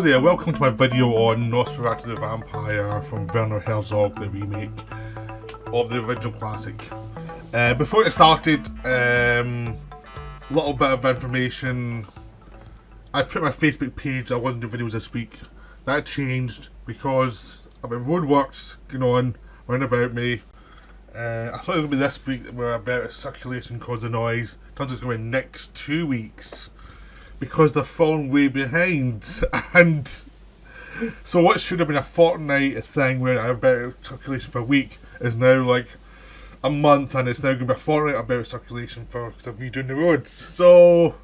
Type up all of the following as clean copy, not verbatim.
there, welcome to my video on Nosferatu The Vampyre from Werner Herzog, the remake of the original classic. Before it started, little bit of information. I put my Facebook page, I wasn't doing videos this week. That changed because I've got roadworks going on around about me. I thought it was going to be this week that we're about circulation causing noise. Turns out it's going to be next 2 weeks because they're falling way behind. And so what should have been a fortnight thing where I'm about circulation for a week is now like a month, and it's now going to be a fortnight about circulation for redoing the roads. So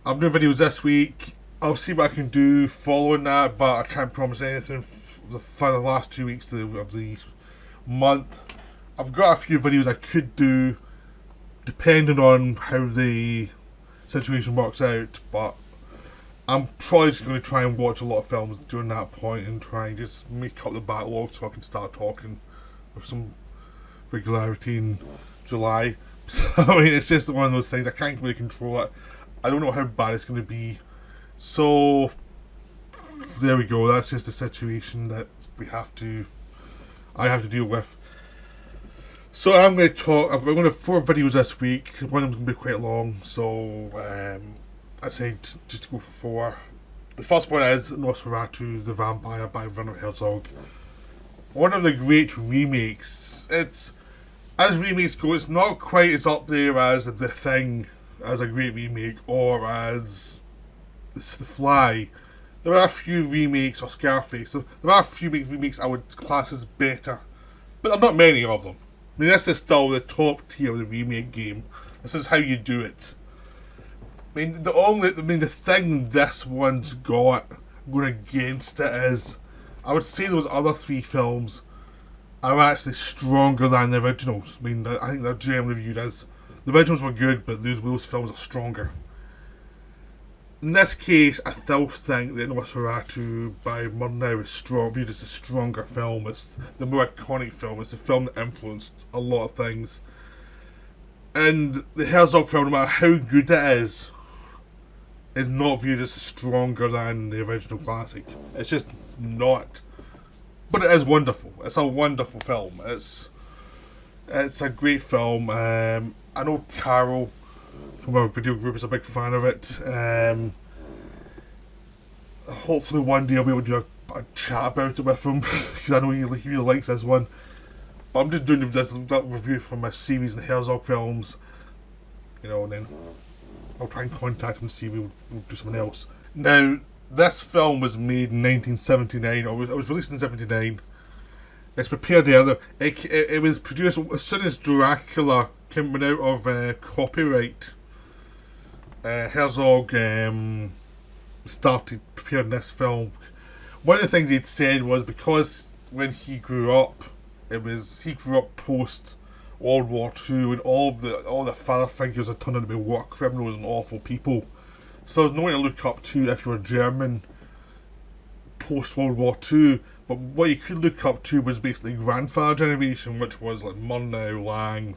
I'm doing videos this week. I'll see what I can do following that, but I can't promise anything for the last 2 weeks of the month. I've got a few videos I could do depending on how the situation works out, but I'm probably just going to try and watch a lot of films during that point and try and just make up the backlog so I can start talking with some regularity in July. So I mean, it's just one of those things, I can't really control it. I don't know how bad it's going to be. So there we go, that's just the situation that I have to deal with. So I'm going to talk, I'm going to have 4 videos this week. One of them is going to be quite long, so I'd say just to go for 4. The first one is Nosferatu The Vampyre by Werner Herzog. One of the great remakes. It's, as remakes go, it's not quite as up there as The Thing as a great remake, or as The Fly. There are a few remakes, or Scarface. There are a few remakes I would class as better, but there are not many of them. I mean, this is still the top tier of the remake game. This is how you do it. I mean, the thing this one's got going against it is, I would say those other 3 films are actually stronger than the originals. I mean, I think they're generally viewed as, the originals were good, but those films are stronger. In this case, I still think that Nosferatu by Murnau is viewed as a stronger film. It's the more iconic film. It's a film that influenced a lot of things. And the Herzog film, no matter how good it is not viewed as stronger than the original classic. It's just not. But it is wonderful. It's a wonderful film. It's a great film. I know Carol from our video group is a big fan of it. Hopefully one day I'll be able to do a chat about it with him because I know he really likes this one. But I'm just doing that review from my series and Herzog films, and then I'll try and contact him and see if we'll do something else. Now, this film was made in 1979, or it was released in 79. It's prepared earlier. It was produced as soon as Dracula came out of copyright. Herzog started preparing this film. One of the things he'd said was because when he grew up, he grew up post World War II, and all the father figures had turned out to be war criminals and awful people. So there was no one to look up to if you were German post World War II. But what you could look up to was basically grandfather generation, which was like Murnau, Lang,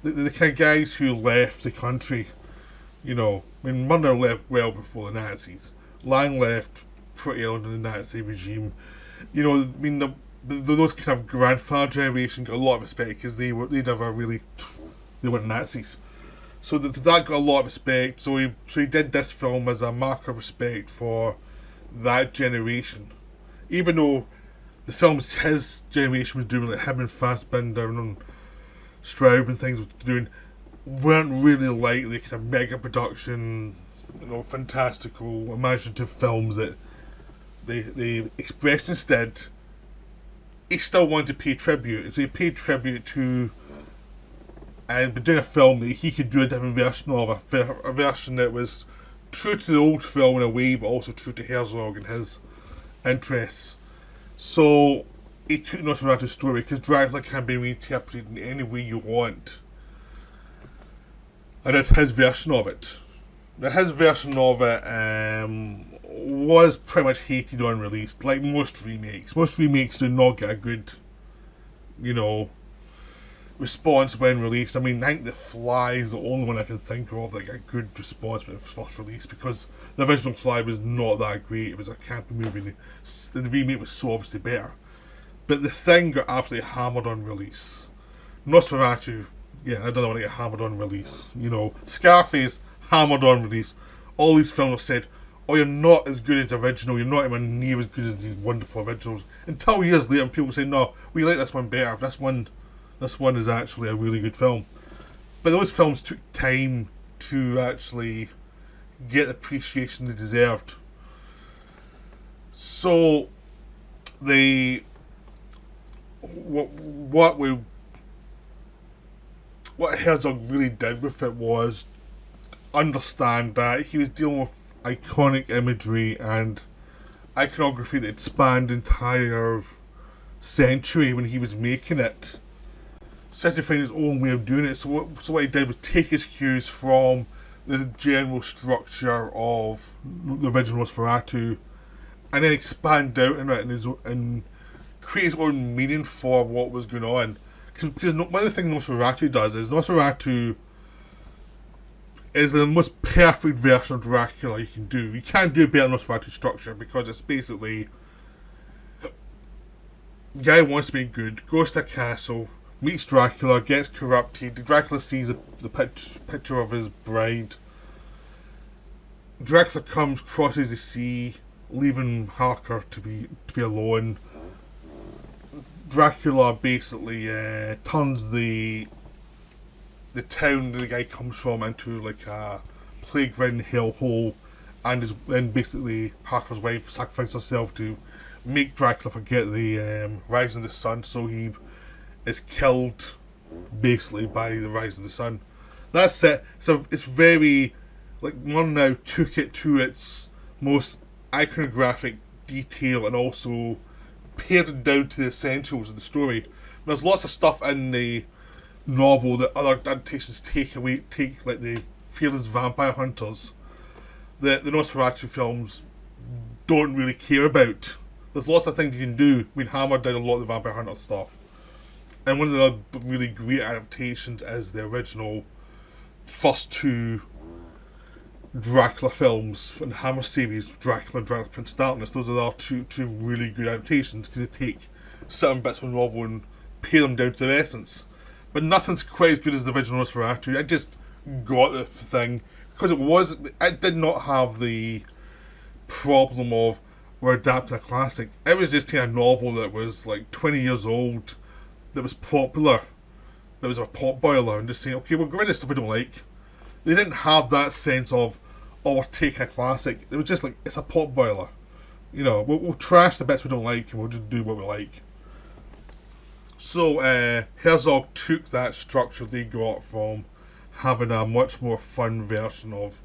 the kind of guys who left the country. Murnau left well before the Nazis. Lang left pretty early in the Nazi regime. Those kind of grandfather generation got a lot of respect because they weren't Nazis. So that got a lot of respect. So he did this film as a mark of respect for that generation. Even though the films his generation was doing, like him and Fassbinder and Straub and things were doing, weren't really like the kind of mega production, fantastical, imaginative films that they expressed. Instead, he still wanted to pay tribute. So he paid tribute to, and by doing a film that he could do a different version of, a version that was true to the old film in a way, but also true to Herzog and his interests. So he took Nosferatu's story, because Dracula can be reinterpreted in any way you want. And it's his version of it. Now, his version of it was pretty much hated on release, like most remakes. Most remakes do not get a good, response when released. I mean, I think The Fly is the only one I can think of that got a good response when it was first released, because the original Fly was not that great. It was a campy movie. The remake was so obviously better. But The Thing got absolutely hammered on release. Nosferatu, yeah, I don't want to get hammered on release. You know, Scarface, hammered on release. All these films have said, oh, you're not as good as the original, you're not even near as good as these wonderful originals. Until years later, people say, no, we like this one better. This one is actually a really good film. But those films took time to actually get the appreciation they deserved. So, what Herzog really did with it was understand that he was dealing with iconic imagery and iconography that had spanned the entire century when he was making it. So he had to find his own way of doing it. So what he did was take his cues from the general structure of the original Nosferatu and then expand out in it and create his own meaning for what was going on. Because one of the things Nosferatu does is Nosferatu is the most perfect version of Dracula you can do. You can't do a better Nosferatu structure because it's basically the guy wants to be good, goes to a castle, meets Dracula, gets corrupted. Dracula sees the picture of his bride. Dracula comes, crosses the sea, leaving Harker to be alone. Dracula basically turns the town that the guy comes from into like a plague-ridden hellhole, and then basically Harker's wife sacrifices herself to make Dracula forget the rise of the sun, so he is killed basically by the rise of the sun. That's it. So it's very, like, Murnau took it to its most iconographic detail and also pared it down to the essentials of the story. There's lots of stuff in the novel that other adaptations take, like the Fearless Vampire Hunters, that the Nosferatu films don't really care about. There's lots of things you can do. I mean, Hammer did a lot of the Vampire Hunter stuff. And one of the really great adaptations is the original first two Dracula films in the Hammer series, Dracula and Dracula Prince of Darkness. Those are our two really good adaptations because they take certain bits of the novel and pare them down to their essence. But nothing's quite as good as the original Nosferatu. I just got the thing because it did not have the problem of we're adapting a classic. It was just a novel that was like 20 years old, that was popular, that was a pot boiler, and just saying, okay, we'll get rid of stuff we don't like. They didn't have that sense of, oh, we're taking a classic. It was just like, it's a pot boiler. You know, we'll trash the bits we don't like and we'll just do what we like. So Herzog took that structure they got from having a much more fun version of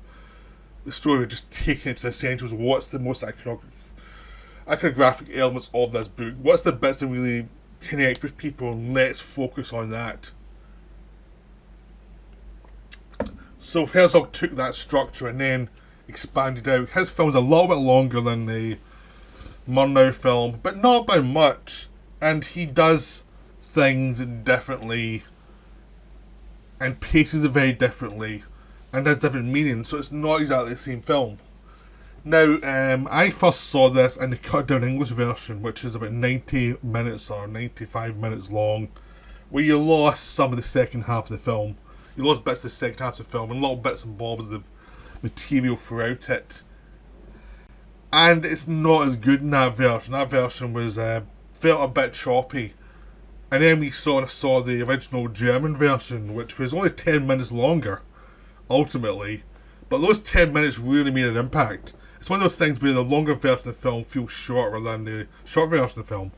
the story, just taking it to the essentials. What's the most iconographic elements of this book? What's the bits that really connect with people? And let's focus on that. So Herzog took that structure and then expanded out. His film's a little bit longer than the Murnau film, but not by much. And he does things differently and paces it very differently and has different meanings, so it's not exactly the same film. Now, I first saw this in the cut down English version, which is about 90 minutes or 95 minutes long, where you lost some of the second half of the film. You lost bits of the second half of the film and little bits and bobs of material throughout it. And it's not as good in that version. That version was felt a bit choppy. And then we saw the original German version, which was only 10 minutes longer, ultimately. But those 10 minutes really made an impact. It's one of those things where the longer version of the film feels shorter than the short version of the film.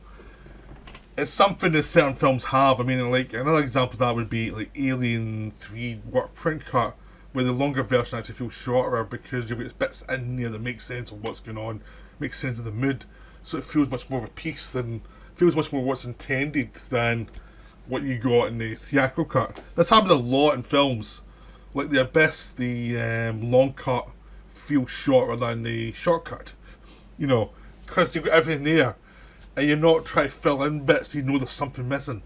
It's something that certain films have. I mean, like, another example of that would be like Alien 3 work print cut, where the longer version actually feels shorter because you've got bits in there that make sense of what's going on, makes sense of the mood, so it feels much more of a piece feels much more what's intended than what you got in the theatrical cut. This happens a lot in films. Like The Abyss, the long cut feels shorter than the short cut. You know, because you've got everything there and you're not trying to fill in bits, you know there's something missing.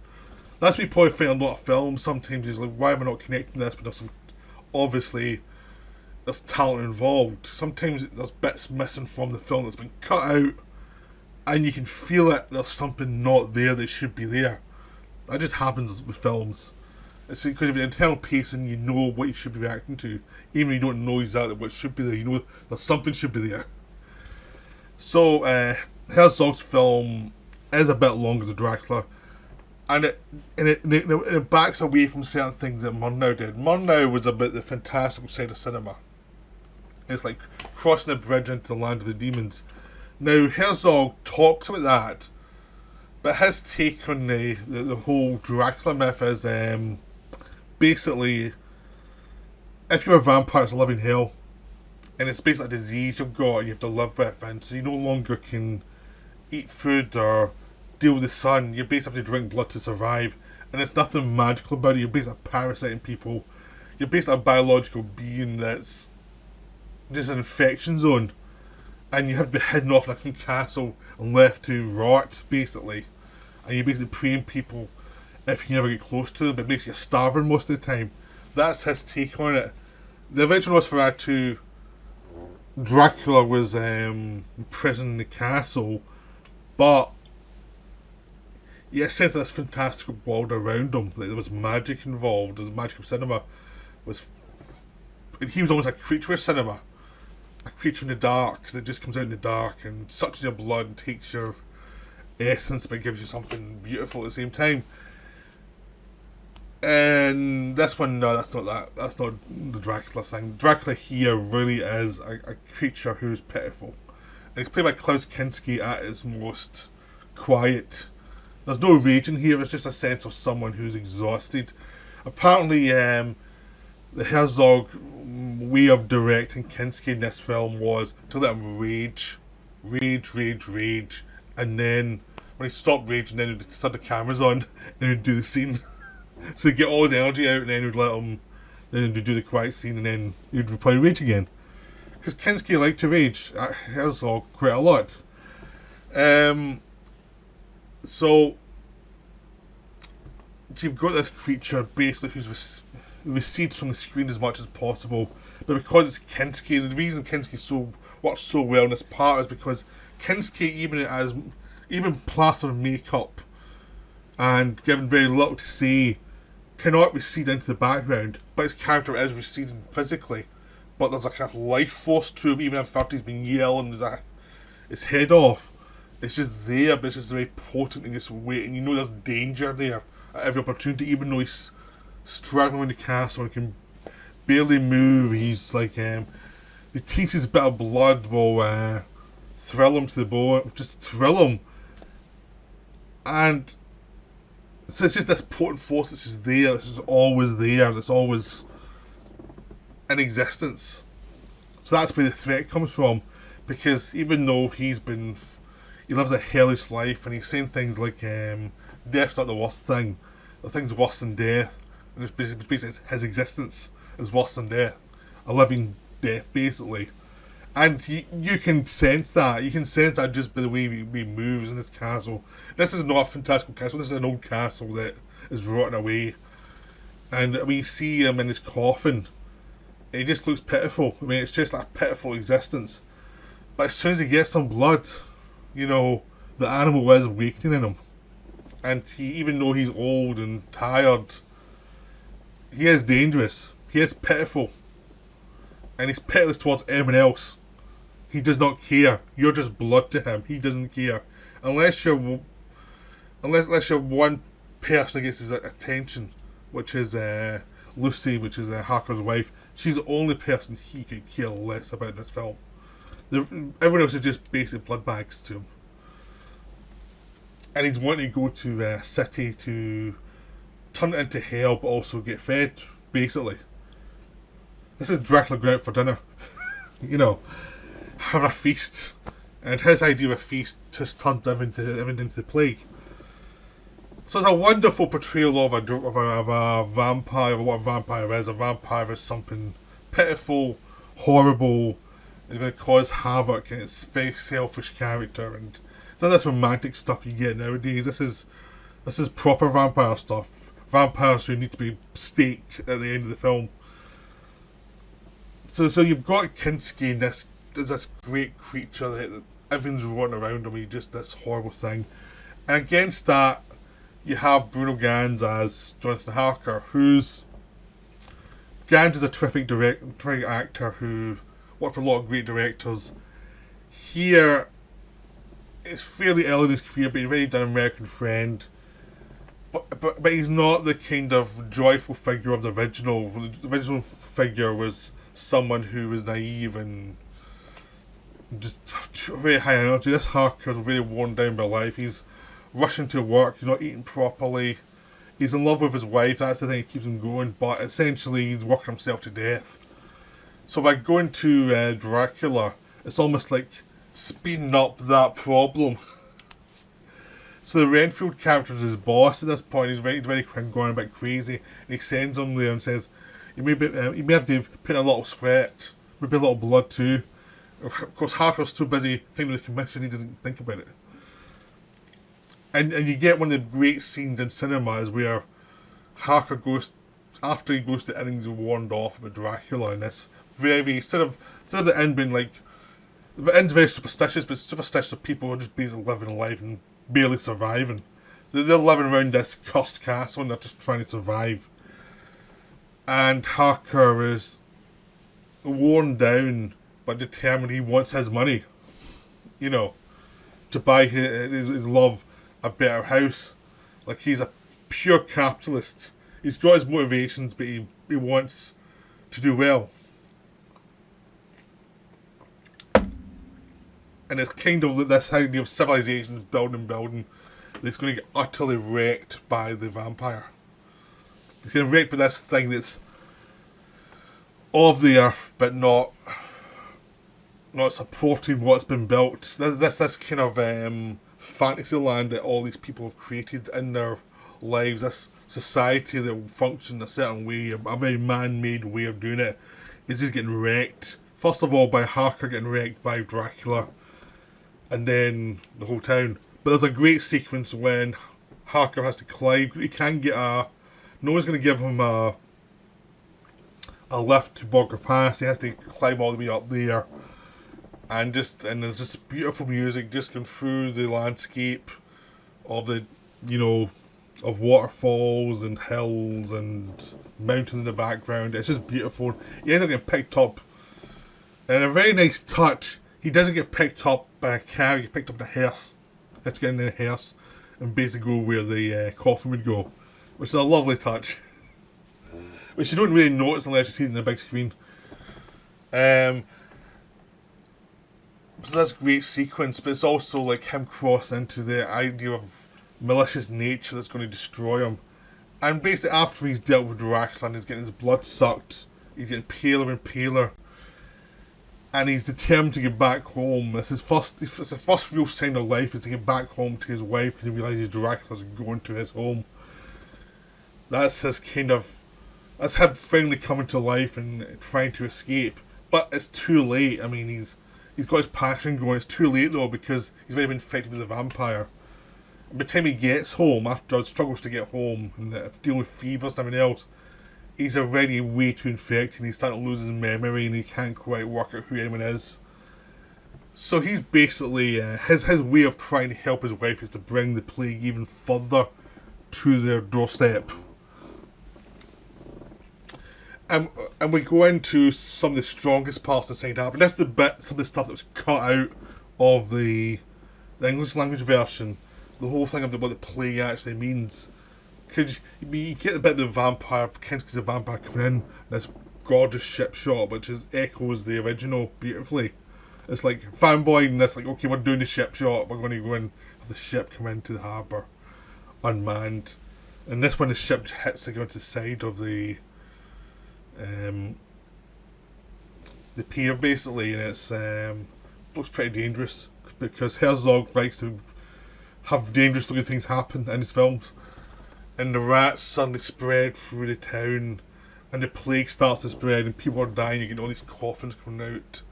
That's me probably find a lot of films. Sometimes it's like, why am I not connecting this? But obviously there's talent involved. Sometimes there's bits missing from the film that's been cut out, and you can feel it. There's something not there that should be there. That just happens with films. It's because of the internal pacing. You know what you should be reacting to, even if you don't know exactly what should be there. You know there's something should be there. So Herzog's film is a bit longer than Dracula, and it backs away from certain things that Murnau did. Murnau was about the fantastical side of cinema. It's like crossing the bridge into the land of the demons. Now Herzog talks about that, but his take on the whole Dracula myth is basically, if you're a vampire, it's a living hell, and it's basically a disease you've got and you have to live with, and so you no longer can eat food or deal with the sun. You basically have to drink blood to survive, and there's nothing magical about it. You're basically parasiting people. You're basically a biological being that's just an infection zone, and you have to be hidden off in a castle and left to rot, basically. And you're basically preying people if you never get close to them, but basically you're starving most of the time. That's his take on it. The original Nosferatu, Dracula was imprisoned in the castle, but you get a sense of this fantastical world around him. Like there was magic involved. There was magic of cinema. He was almost a creature of cinema, a creature in the dark that just comes out in the dark and sucks your blood and takes your essence, but gives you something beautiful at the same time. And this one, no, that's not that. That's not the Dracula thing. Dracula here really is a creature who's pitiful. And it's played by Klaus Kinski at its most quiet. There's no rage in here, it's just a sense of someone who's exhausted. Apparently, the Herzog way of directing Kinski in this film was to let him rage, and then when he stopped raging, then he'd turn the cameras on and he'd do the scene. So he'd get all his energy out, and then he'd let him, then he'd do the quiet scene, and then he'd probably rage again. Because Kinski liked to rage at Herzog quite a lot. So you've got this creature basically who's recedes from the screen as much as possible, but because it's Kinski, and the reason Kinski works so well in this part is because Kinski, even plastered makeup and given very little to say, cannot recede into the background, but his character is receding physically, but there's a kind of life force to him, even if after he's been yelling his head off. It's just there, but it's just very potent in this way, and you know there's danger there at every opportunity, even though he's struggling in the castle and can barely move. He's like, the teeth bit of blood will thrill him to the bone, just thrill him. And so it's just this potent force that's just there, it's just always there, it's always in existence. So that's where the threat comes from, because even though he lives a hellish life, and he's saying things like, death's not the worst thing, the thing's worse than death, and it's basically his existence is worse than death, a living death basically. And you can sense that. You can sense that just by the way he moves in this castle. This is not a fantastical castle. This is an old castle that is rotting away. And we see him in his coffin. He just looks pitiful. I mean, it's just a pitiful existence. But as soon as he gets some blood, you know, the animal is awakening in him. And even though he's old and tired, he is dangerous. He is pitiful. And he's pitiless towards anyone else. He does not care. You're just blood to him. He doesn't care. Unless you're one person that gets his attention, which is Lucy, which is Harker's wife. She's the only person he could care less about in this film. Everyone else is just basic blood bags to him. And he's wanting to go to a city to turn it into hell, but also get fed, basically. This is Dracula going out for dinner. You know, have a feast. And his idea of a feast just turns everything into the plague. So it's a wonderful portrayal of a vampire, what a vampire is. A vampire is something pitiful, horrible, it's going to cause havoc, and it's a very selfish character, and it's not this romantic stuff you get nowadays. This is This is proper vampire stuff. Vampires who need to be staked at the end of the film. So you've got Kinski and this great creature that everything's running around him. He's just this horrible thing. And against that, you have Bruno Ganz as Jonathan Harker, who's... Ganz is a terrific actor who worked for a lot of great directors. Here, it's fairly early in his career, but he's already done American Friend. But he's not the kind of joyful figure of the original. The original figure was someone who was naive and just very high energy. This Harker's really worn down by life. He's rushing to work, he's not eating properly. He's in love with his wife, that's the thing that keeps him going, but essentially he's working himself to death. So by going to Dracula, it's almost like speeding up that problem. So the Renfield character is his boss at this point. He's very going a bit crazy, and he sends him there and says, "You may have to put in a lot of sweat, maybe a lot of blood too." Of course, Harker's too busy thinking of the commission, he doesn't think about it. And you get one of the great scenes in cinema is where Harker goes, after he goes to innings and warned off about Dracula, and this very instead of the end being like, the end's very superstitious, but it's superstitious of people who are just basically living life and barely surviving. They're living around this cursed castle and they're just trying to survive. And Harker is worn down but determined he wants his money, to buy his love a better house. Like, he's a pure capitalist. He's got his motivations, but he wants to do well. And it's kind of this idea of civilization building that's going to get utterly wrecked by the vampire. It's going to wreck by this thing that's of the earth, but not supporting what's been built. This kind of fantasy land that all these people have created in their lives. This society that will function a certain way, a very man-made way of doing it, is just getting wrecked. First of all, by Harker getting wrecked by Dracula, and then the whole town. But there's a great sequence when Harker has to climb. He can't get no one's going to give him a lift to Burger Pass. He has to climb all the way up there. And there's just beautiful music just going through the landscape of of waterfalls and hills and mountains in the background. It's just beautiful. He ends up getting picked up. And a very nice touch, he doesn't get picked up by a car, he gets picked up in a hearse. He has to get in a hearse and basically go where the coffin would go, which is a lovely touch. Which you don't really notice unless you see it on the big screen. So that's a great sequence, but it's also like him crossing into the idea of malicious nature that's going to destroy him. And basically after he's dealt with Dracula and he's getting his blood sucked, he's getting paler and paler, and he's determined to get back home. It's the first real sign of life, is to get back home to his wife, because he realises Dracula's going to his home. That's his that's him finally coming to life and trying to escape. But it's too late. I mean, he's got his passion going. It's too late though, because he's already been infected with the vampire. And by the time he gets home, after he struggles to get home and dealing with fevers and everything else, he's already way too infected and he's starting to lose his memory and he can't quite work out who anyone is. So he's basically, his way of trying to help his wife is to bring the plague even further to their doorstep. And we go into some of the strongest parts of the second half, and that's some of the stuff that was cut out of the English language version. The whole thing of what the plague actually means. Because you get a bit of the vampire, Kinski's a vampire coming in, this gorgeous ship shot, which echoes the original beautifully. It's like fanboy, and it's like, okay, we're doing the ship shot, we're going to go and have the ship come into the harbour unmanned. And this one, the ship hits against the side of the pier basically, and it's looks pretty dangerous because Herzog likes to have dangerous looking things happen in his films. And the rats suddenly spread through the town, and the plague starts to spread, and people are dying. You get all these coffins coming out,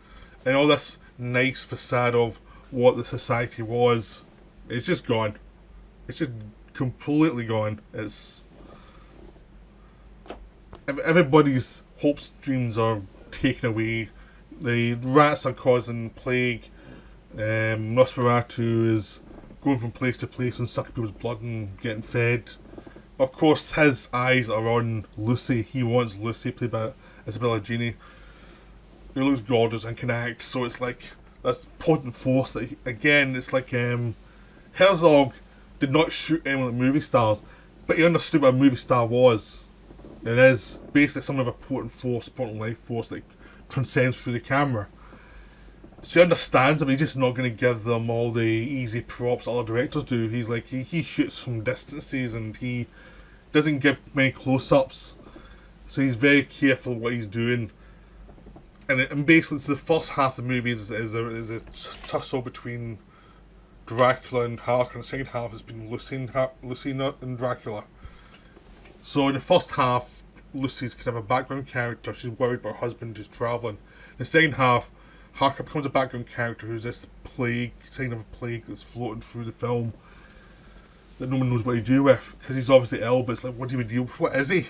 and all this nice facade of what the society was, it's just gone. It's just completely gone. It's everybody's hopes, dreams are taken away. The rats are causing plague. Nosferatu is going from place to place and sucking people's blood and getting fed. Of course, his eyes are on Lucy. He wants Lucy, played by Isabella Adjani, who looks gorgeous and can act. So it's like this potent force that, again, it's like Herzog did not shoot anyone like movie stars, but he understood what a movie star was. It is basically some of a potent force, potent life force that transcends through the camera. So he understands them, he's just not going to give them all the easy props other directors do. He's like, he shoots from distances and he doesn't give many close-ups. So he's very careful what he's doing. And basically, so the first half of the movie is a tussle between Dracula and Harker, and the second half has been Lucy and Dracula. So in the first half, Lucy's kind of a background character. She's worried about her husband who's travelling. In the second half, Harker becomes a background character who's this plague, sign of a plague that's floating through the film that no one knows what to do with, because he's obviously ill, but it's like, what do we deal with? What is he?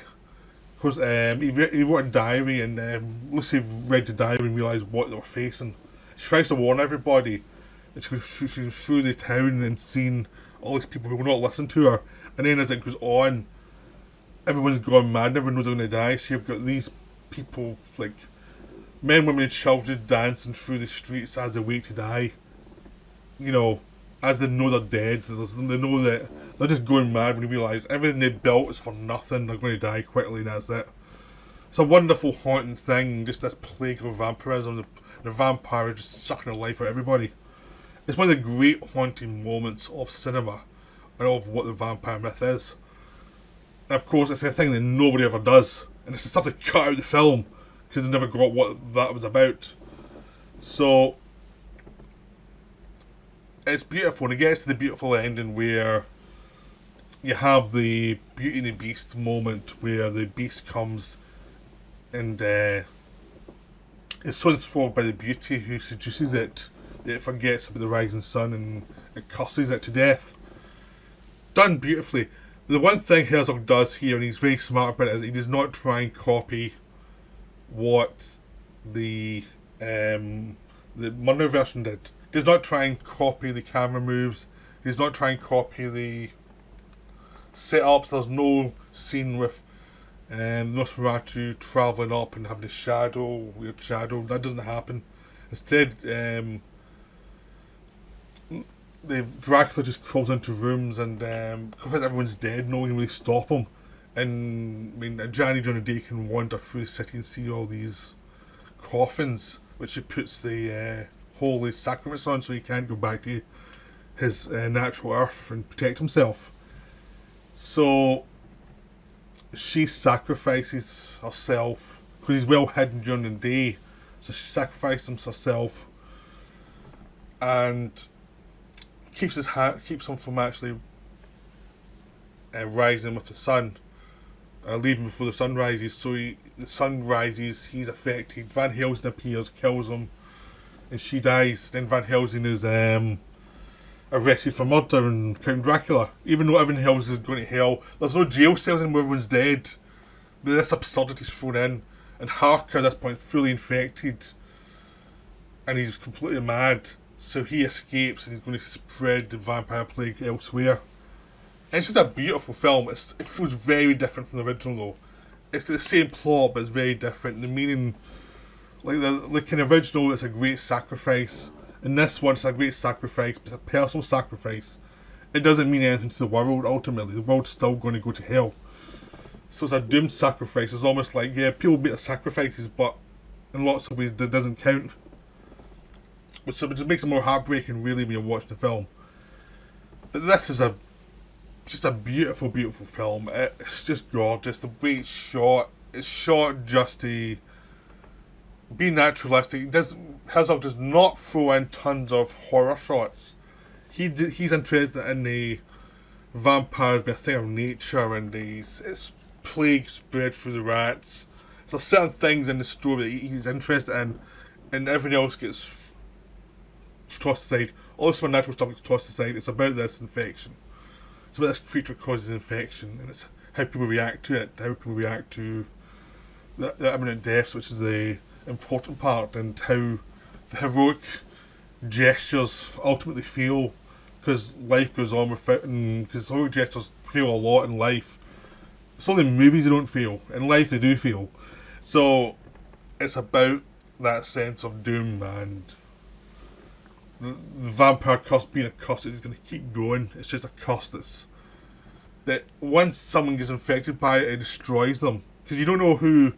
Because he wrote a diary, and Lucy read the diary and realised what they were facing. She tries to warn everybody, and she's through the town and seeing all these people who will not listen to her, and then as it goes on, everyone's gone mad, everyone knows they're going to die, so you've got these people, like men, women and children dancing through the streets as they wait to die. You know, as they know they're dead, they know that they're just going mad when they realise everything they built is for nothing, they're going to die quickly and that's it. It's a wonderful haunting thing, just this plague of vampirism, the vampire just sucking the life out of everybody. It's one of the great haunting moments of cinema and of what the vampire myth is. And of course it's a thing that nobody ever does, and it's the stuff that cut out the film because they never got what that was about. So it's beautiful, and it gets to the beautiful ending where you have the Beauty and the Beast moment where the beast comes and is so enthralled by the beauty who seduces it that it forgets about the rising sun and it curses it to death. Done beautifully. The one thing Herzog does here, and he's very smart about it, is he does not try and copy what the Murnau version did. He does not try and copy the camera moves. He does not try and copy the setups. There's no scene with Nosferatu travelling up and having a weird shadow. That doesn't happen. Instead, the Dracula just crawls into rooms and because everyone's dead, no one can really stop him. And I mean, Adjani during the day can wander through the city and see all these coffins, which he puts the holy sacraments on, so he can't go back to his natural earth and protect himself. So she sacrifices herself because he's well hidden during the day. So she sacrifices herself and keeps him from actually rising with the sun, leaving before the sun rises. So the sun rises, he's affected. Van Helsing appears, kills him, and she dies. Then Van Helsing is arrested for murder and Count Dracula. Even though Evan Helsing is going to hell, there's no jail cells anymore, everyone's dead. But this absurdity is thrown in, and Harker at this point fully infected, and he's completely mad. So he escapes and he's going to spread the vampire plague elsewhere. And it's just a beautiful film. It feels very different from the original though. It's the same plot but it's very different. The meaning, like in the original, it's a great sacrifice. In this one, it's a great sacrifice, but it's a personal sacrifice. It doesn't mean anything to the world ultimately. The world's still going to go to hell. So it's a doomed sacrifice. It's almost like, yeah, people make the sacrifices, but in lots of ways that doesn't count. Which makes it more heartbreaking really when you're watching the film. But this is just a beautiful, beautiful film. It's just gorgeous. The way it's shot just to be naturalistic. Herzog does not throw in tons of horror shots. He's interested in the vampires being a thing of nature and it's plague spread through the rats. There's certain things in the story that he's interested in, and everything else gets tossed aside. All this natural stuff gets tossed aside. It's about this infection. it's about this creature causes infection, and it's how people react to it, how people react to the imminent deaths, which is the important part, and how the heroic gestures ultimately feel, because life goes on with it, and because heroic gestures feel a lot in life. It's only in movies they don't feel. In life they do feel. So it's about that sense of doom, and the vampire curse being a curse is going to keep going. It's just a curse that once someone gets infected by it, it destroys them. Because you don't know who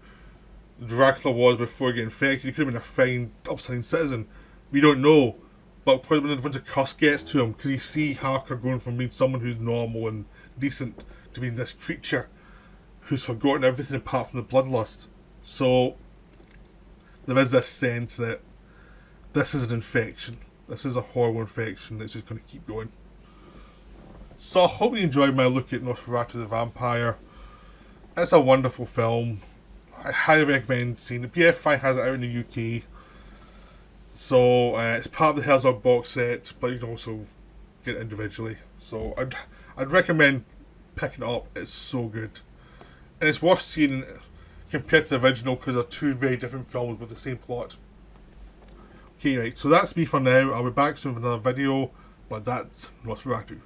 Dracula was before he got infected. He could have been a fine, upstanding citizen. We don't know. But when the curse gets to him, because you see Harker going from being someone who's normal and decent to being this creature who's forgotten everything apart from the bloodlust. So there is this sense that this is an infection. This is a horrible infection that's just going to keep going. So I hope you enjoyed my look at Nosferatu the Vampyre. It's a wonderful film. I highly recommend seeing it. BFI has it out in the UK. So it's part of the Herzog box set, but you can also get it individually. So I'd recommend picking it up. It's so good. And it's worth seeing compared to the original, because they're two very different films with the same plot. Okay, right, so that's me for now. I'll be back soon with another video, but that's Nosferatu.